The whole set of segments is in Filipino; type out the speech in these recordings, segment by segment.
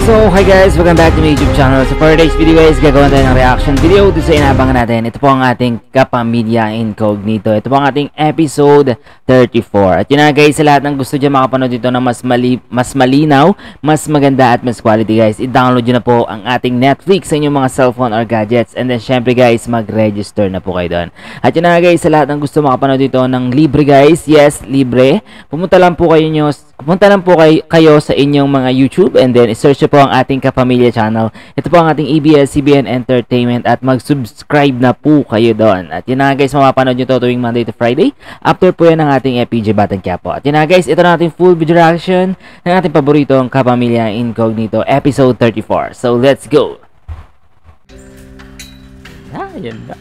So, hi guys! Welcome back to my YouTube channel. So, for today's video guys, gagawin tayo ng reaction video dito sa inabangan natin. Ito po ang ating Kapamilya Incognito. Ito po ang ating episode 34. At yun na guys, sa lahat ng gusto dyan makapanood dito na mas malinaw, mas maganda at mas quality guys, i-download nyo na po ang ating Netflix sa inyong mga cellphone or gadgets. And then syempre guys, mag-register na po kayo doon. At yun na guys, sa lahat ng gusto makapanood dito ng libre guys, yes, libre. Pumunta lang po kayo sa inyong mga YouTube and then search po ang ating Kapamilya channel. Ito po ang ating ABS-CBN Entertainment at mag-subscribe na po kayo doon. At yun na guys, mapapanood nyo to tuwing Monday to Friday. After po yan ng ating FPJ Batang Quiapo. At yun na guys, ito na ating full video reaction ng ating paboritong Kapamilya Incognito episode 34. So let's go! Yan na.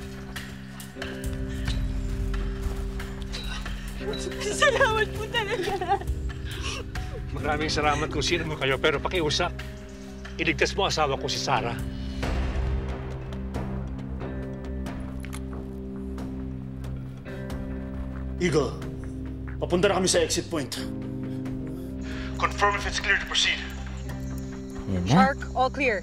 Salamat po talaga. Maraming salamat kung sino mo kayo, pero pakiusap. Iligtas mo asawa ko si Sarah. Eagle, papunta na kami sa exit point. Confirm if it's clear to proceed. Yan na. Shark, all clear.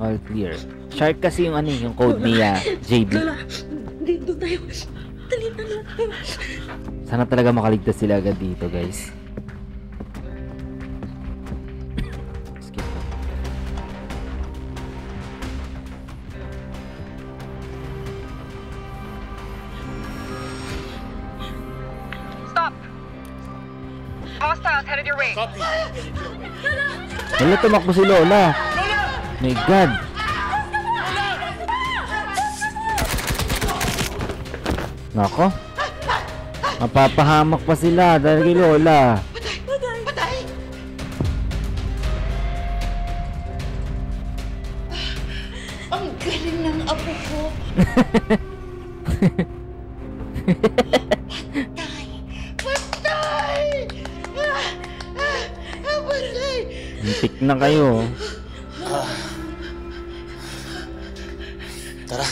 All clear. Shark kasi yung yung code ni JB. Dito tayo. Dali na natin. Sana talaga makaligtas sila agad dito guys. Skip. Stop. Hostiles headed your way. Copy. Wala, tumakbo si Lola. My God. Nako. Mapapahamak pa sila dahil kay Lola. Patay! Ang galing ng apo ko. Patay! Patay! Hintik na kayo. Tara.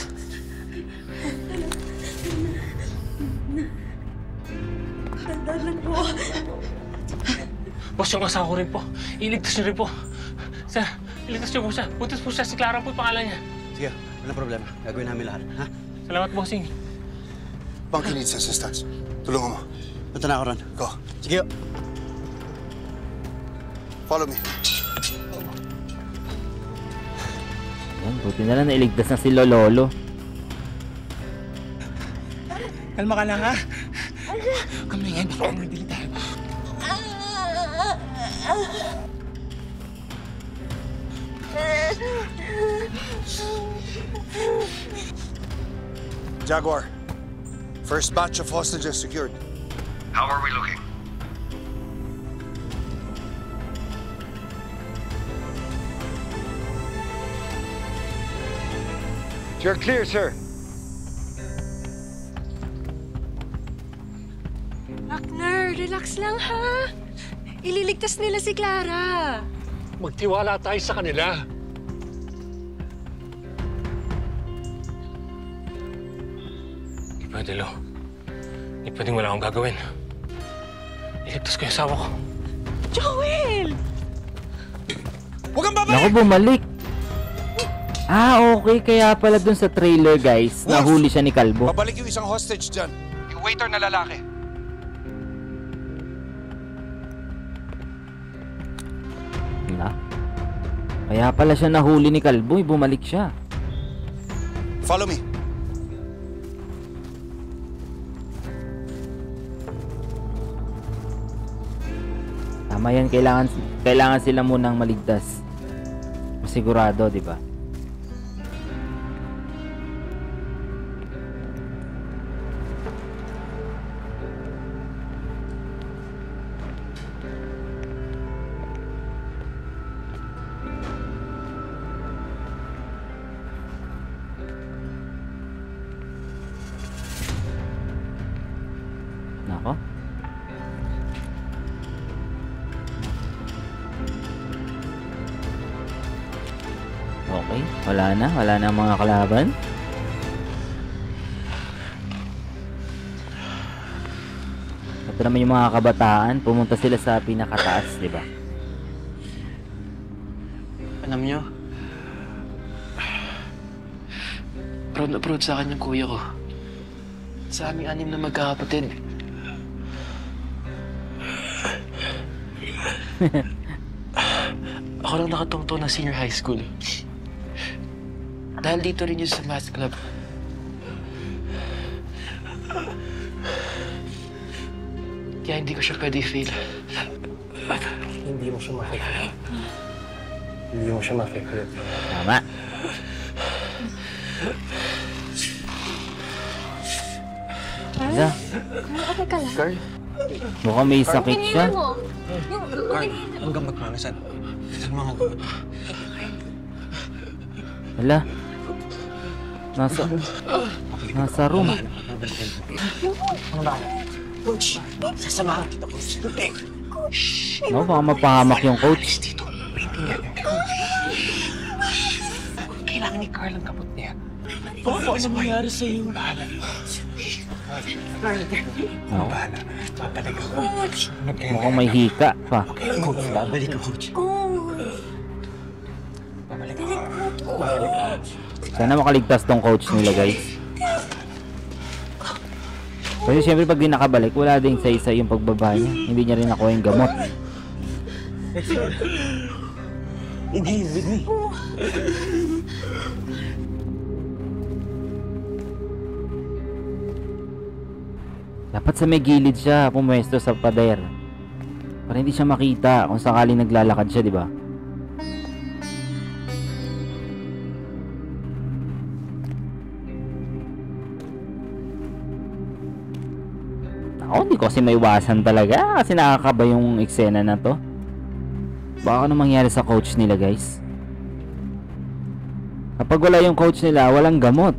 Boss, yung asawa ko rin po. Iligtas niyo rin po. Sir, iligtas niyo po siya. Buntis po siya. Si Clara po yung pangalan niya. Sige, walang problema. Gagawin namin lahat, ha? Salamat, bossing. Bunky needs assistance. Tulungan mo. Punta na ako ron. Go. Sige. Follow me. Yan, buti na lang nailigtas na si Lolo. Kalma ka lang, ha? Kalma yan. Baka magdili tayo. Jaguar. First batch of hostages secured. How are we looking? You're clear, sir. Wagner, relax lang ha. Ililigtas nila si Clara. Magtiwala tayo sa kanila. Hindi pwede, Lo. Hindi pwedeng wala akong gagawin. Iligtas ko yung asawa ko. Joel! Huwag kang babalik! Naku, bumalik. Okay. Kaya pala dun sa trailer guys, nahuli siya ni Kalbo. Babalik yung isang hostage dyan. Yung waiter na lalaki. Kaya pala siya nahuli ni Kalbo, bumalik siya. Follow me. Tama yan, kailangan sila munang maligtas. Masigurado, di ba? Nako. Okay, wala na ang mga kalaban. Ito naman yung mga kabataan, pumunta sila sa pinakataas, di ba? Alam nyo, proud na proud sa akin yung kuya ko. Sa aming 6 na magkakapatid. Ako lang nakatungto ng senior high school. Dahil dito rin yun sa math club. Kaya hindi ko siya pwede fail. Hindi mo siya makikita. Hindi mo siya makikita. Tama. Isa. Okay ka lang? Carl? Mukhang may sakit siya. Carl, huwag kang magmamasan. Mga Wala. Nasa room. Coach, sasamahan kita, Coach. No, baka mapahamak yung coach. Dito. Kailangan ni Carl ang kapot niya. Ano nangyari sa'yo? Bahala. Carl, No. bahala. Papalag ako. Mukhang may hika pa. Coach, babalik ako, Coach. Babalik ako. Sana makaligtas tong coach nila, guys. Kasi syempre pag di nakabalik, wala ding sa yung pagbaba niya. Hindi niya rin nakuha yung gamot. Hindi, with me. Dapat sa may gilid siya pumwesto sa pader. Para hindi siya makita kung sakaling naglalakad siya, di ba? Ako, hindi ko kasi maiwasan talaga kasi nakakaba yung eksena na to. Baka ano mangyari sa coach nila, guys. Kapag wala yung coach nila, walang gamot.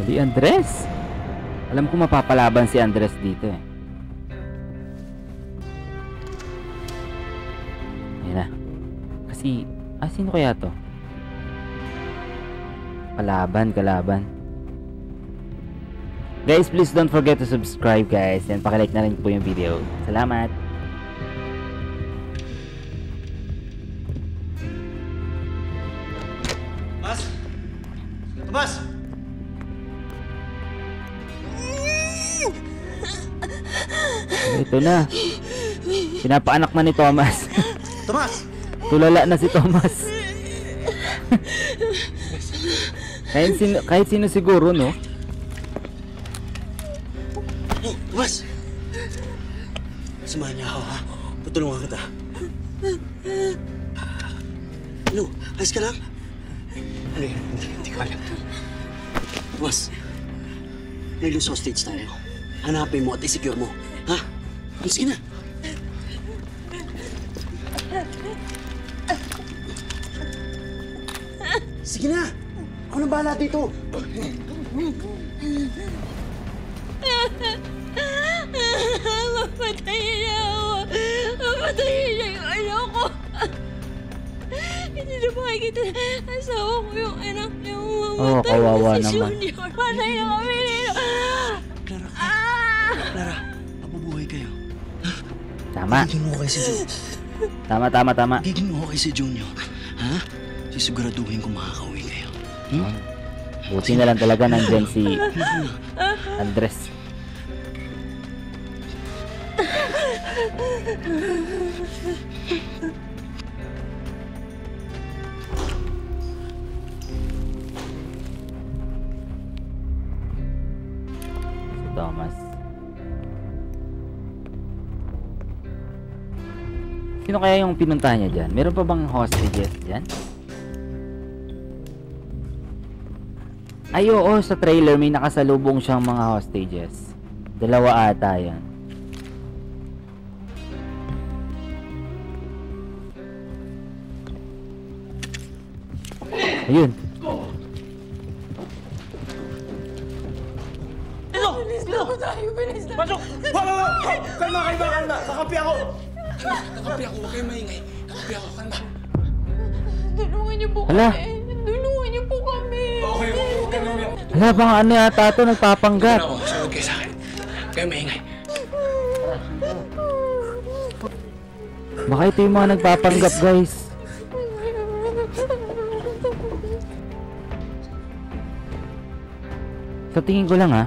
Hindi, Andres. Alam ko mapapalaban si Andres dito eh. Ayan na. Kasi, sino kaya to? Kalaban. Guys, please don't forget to subscribe, guys. And pakilike na rin po yung video. Salamat. Tomas! Ito na. Pinapaanak na ni Thomas. Tomas! Tulala na si Thomas. kahit sino siguro, no? Tomas! Samahan niya ako, ha? Tutulungan kita. Ano? Ayos ka lang? Hindi ko alam. Tomas, may loose hostage tayo. Hanapin mo at i-secure mo. Ha? Sige na. Sige na. Ako nang bahala dito. Mapatayin niya ako. Mapatayin niya yung anak ko. Hindi na makikita na asawa ko yung anak niya. Oo, kawawa naman. Junior. Patay na kami nila. Clara, mabubuhay kayo. Tama. Giging okay si Junior. Tama. Giging okay si Junior. Ha? Sisiguraduhin ko makakauwi kayo. Buti na lang talaga nandyan si Andres. Si Thomas. Sino kaya yung pinuntahan niya dyan? Meron pa bang hostages dyan? Ay, oo, sa trailer may nakasalubong siyang mga hostages. 2 ata yan. Ayun. Bilis na. Pasok! Kalma! Kakampi ako! Kakampi ako, huwag kayong maingay. Kakampi ako, kalma. Tulungan niyo po Hala. kami. Tulungan niyo po kami. Okay, huwag kayong maingay. Hala, baka ano yata ito, nagpapanggap. Ako, sunod kayo sa akin. Huwag kayong maingay. Baka ito yung mga nagpapanggap, guys. Sa tingin ko lang, ha.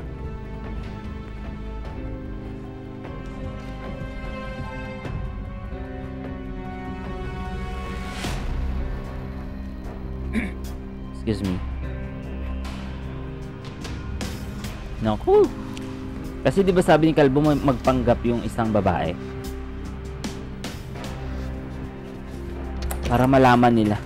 Excuse me. Naku. Kasi di ba sabi ni Kalbo magpanggap yung isang babae? Para malaman nila.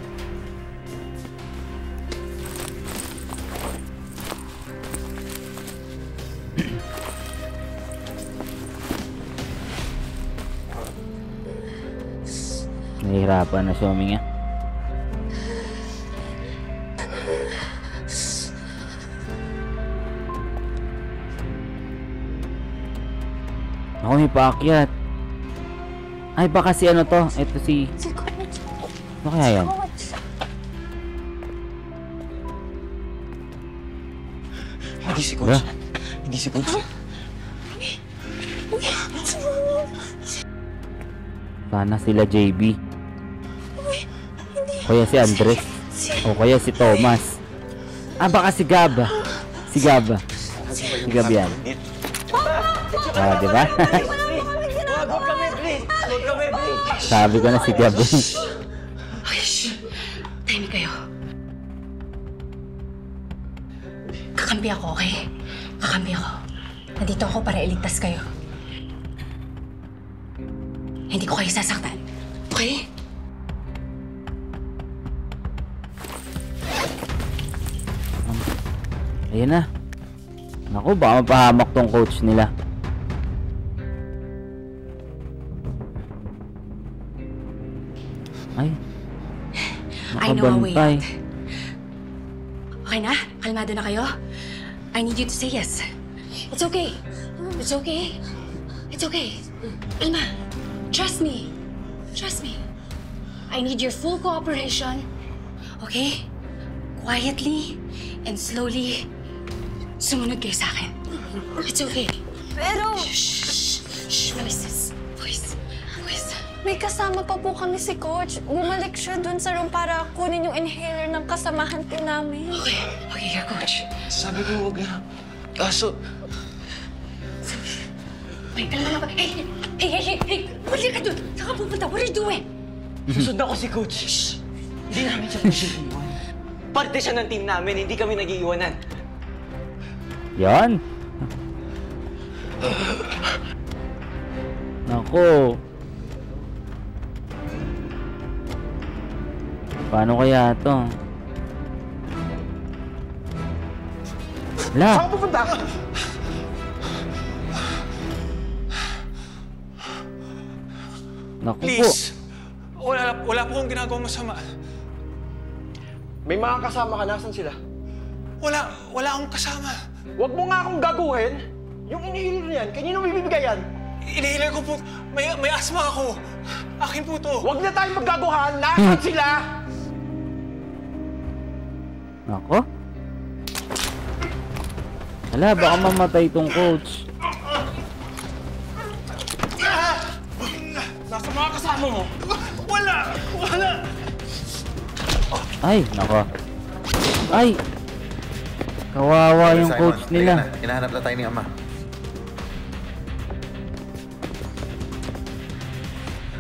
Nahihirapan na siya huminga. Ako may paakyat. Ay baka si ano to? Ito si... Si Coach. Ano kaya yan? Coach. Hindi si Coach. Hindi si Coach. Sana sila JB. O kaya si Andres. O kaya si Thomas. Ah baka si Gab. Si Gab. Si Gab yan. Ah, di ba? Huwag kami, please! Huwag kami, please! Sabi ko na si Gab. Okay, shh. Tahimik kayo. Kakampi ako, okay? Kakampi ako. Nandito ako para iligtas kayo. Hindi ko kayo sasaktan. Okay? Ayun na. Naku, baka mapahamak tong coach nila. Ay. I know a way Nakabantay. out. Okay na? Kalmado na kayo? I need you to say yes. It's okay. It's okay. It's okay. Alma, trust me. Trust me. I need your full cooperation. Okay? Quietly and slowly, sumunod kayo sa akin. It's okay. Pero Shh! Shh! Voices. Voice. Voice. may kasama pa po kami si Coach. Bumalik siya dun sa room para kunin yung inhaler ng kasamahan po namin. Okay. Okay, your coach. Sabi ko, huwag na. Kaso, Wait, kalma na ba? Hey! Hey! Hey! Hey! Hey! Balik ka dun! Saan ka pupunta? What are you doing? Susundan ko si Coach. Hindi namin siya pwede iwan. Parte siya ng team namin, hindi kami nag-iiwanan. Yan. Nako. Paano kaya to? Wala. Saan ka pupunta? Naku po. Please! Wala po akong ginagawang masama. may mga kasama ka, nasan sila? Wala akong kasama. Huwag mo nga akong gaguhin! Yung inihilin yan, kanino bibigay yan? Inihilan ko po, may asma ako. Akin po to. Huwag na tayong maggaguhan! Nasaan sila? Nako. Wala, baka mamatay tong coach. Nasa mga kasama mo? Wala! Ay, nako. Ay! Kawawa yung coach nila. Hinahanap na tayo ni Ama.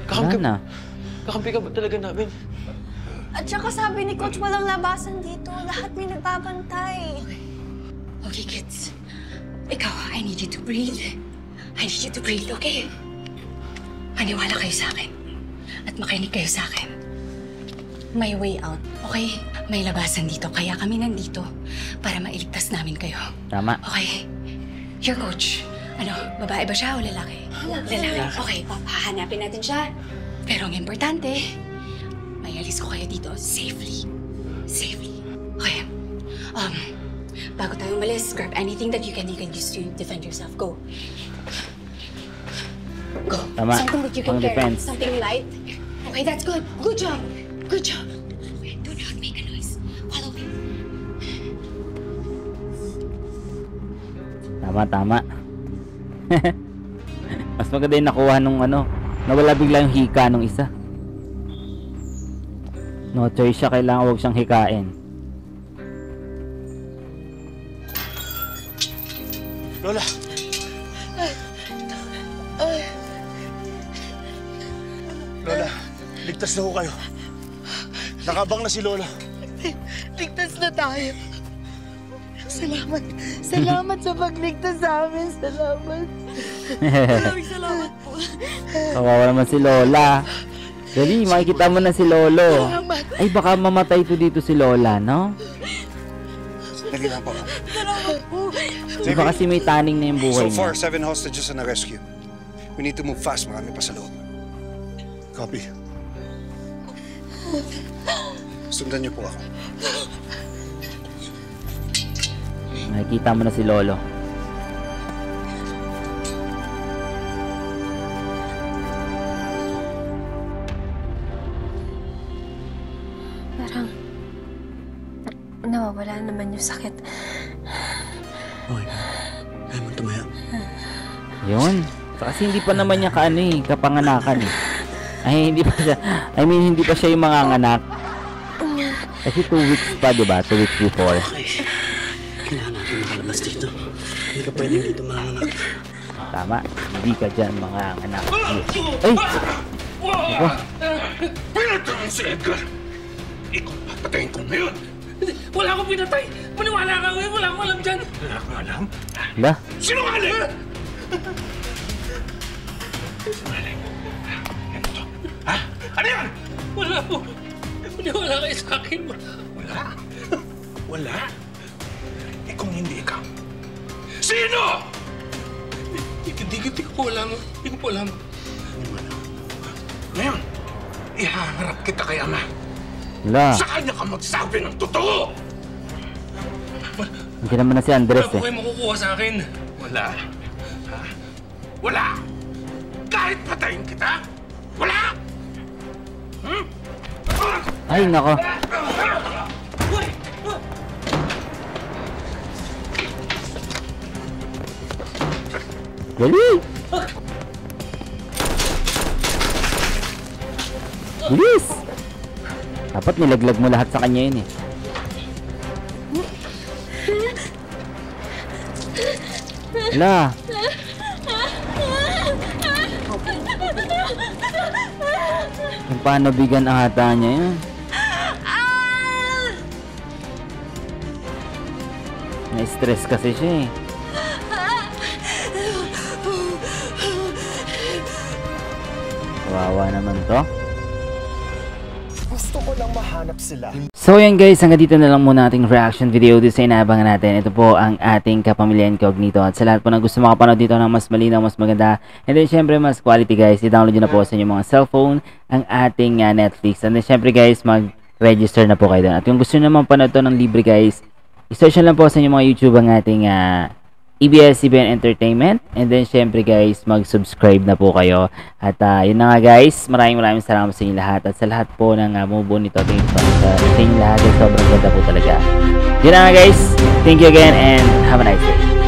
Wala na. Kakampi ka ba talaga namin? At saka sabi ni Coach walang labasan dito. Lahat may nagbabantay. Okay, kids. Ikaw, I need you to breathe. I need you to breathe, okay? Maniwala kayo sa akin. At makinig kayo sa akin. May way out, okay? May labasan dito, kaya kami nandito para mailigtas namin kayo. Tama. Okay? Your coach. Ano, babae ba siya o lalaki? Lalaki. Okay, hahanapin natin siya. Pero ang importante, may alis ko kayo dito safely. Safely. Okay. Bago tayo umalis, grab anything that you can use to defend yourself. Go. Go. Tama. Something that you can Pang carry. defense. Something light. Okay, that's good. Good job. Good job. Wait, do not make a noise. Follow me. Tama. Mas maganda yung nakuha nung ano, nawala bigla yung hika nung isa. No choice siya, kailangan huwag siyang hikain. Lola! Lola, ligtas na ho kayo. Nakabang na si Lola. Ligtas na tayo. Salamat. Salamat sa pagligtas sa amin. Salamat. Maraming salamat po. Kawawa naman si Lola. Dali, makikita mo na si Lolo. Ay, baka mamatay to dito si Lola, no? Dali lang po. Salamat po. Iba kasi may taning na yung buhay So far, niya. 7 hostages na rescue. We need to move fast. Marami pa sa loob. Copy. Sundan niyo po ako. Makikita mo na si Lolo. Parang nawawala naman yung sakit. Okay. Kaya mo tumaya. Yun. Kasi hindi pa naman niya kapanganakan eh. Ay, hindi pa siya. I mean, hindi pa siya yung manganganak. Kasi 2 weeks pa, diba? 2 weeks before. Kailangan natin makalabas dito. Hindi ka pwedeng dito manganak. Tama. Hindi ka dyan manganganak. Ay! Ako. Pinatay mo si Edgar! Ikaw, papatayin ko ngayon! Wala akong pinatay! Maniwala ka ngayon! Wala akong alam dyan! Wala akong alam? Hala? Sinungaling! Sinungaling? Ano to? Ha? Ano yan? Wala po! Maniwala kayo sa akin! Wala? Wala? Eh kung hindi ikaw, sino? Hindi ko alam. Hindi ko alam. Ngayon, ihaharap kita kay Ama. Hala. Sa kanya ka magsabi ng totoo! Hindi naman na si Andres Wala po eh. kayo makukuha sa akin. Wala. Ha? Wala! Kahit patayin kita! Wala! Hmm? Ay, nako. Dali! Bilis! Dapat nilaglag mo lahat sa kanya yun eh. Hala! Kung paano bigan ata niya yun? Na-stress kasi siya eh. Kawawa naman to. Gusto ko lang mahanap sila. So yan guys, hanggang dito na lang muna ating reaction video dito sa inaabangan natin. Ito po ang ating Kapamilya Incognito. At sa lahat po na gusto makapanood dito ng mas malinaw, mas maganda, and then syempre mas quality guys, i-download nyo na po sa inyong mga cellphone ang ating Netflix. And then syempre guys, mag-register na po kayo doon. At kung gusto nyo naman panood to ng libre guys, i-search lang po sa inyong mga YouTube ang ating ABS-CBN Entertainment. And then syempre guys, mag-subscribe na po kayo. At yun na nga guys, maraming salamat sa inyo lahat. At sa lahat po ng bumubuo nito, sa inyo lahat, sobrang ganda po talaga. Yun na nga guys, thank you again and have a nice day.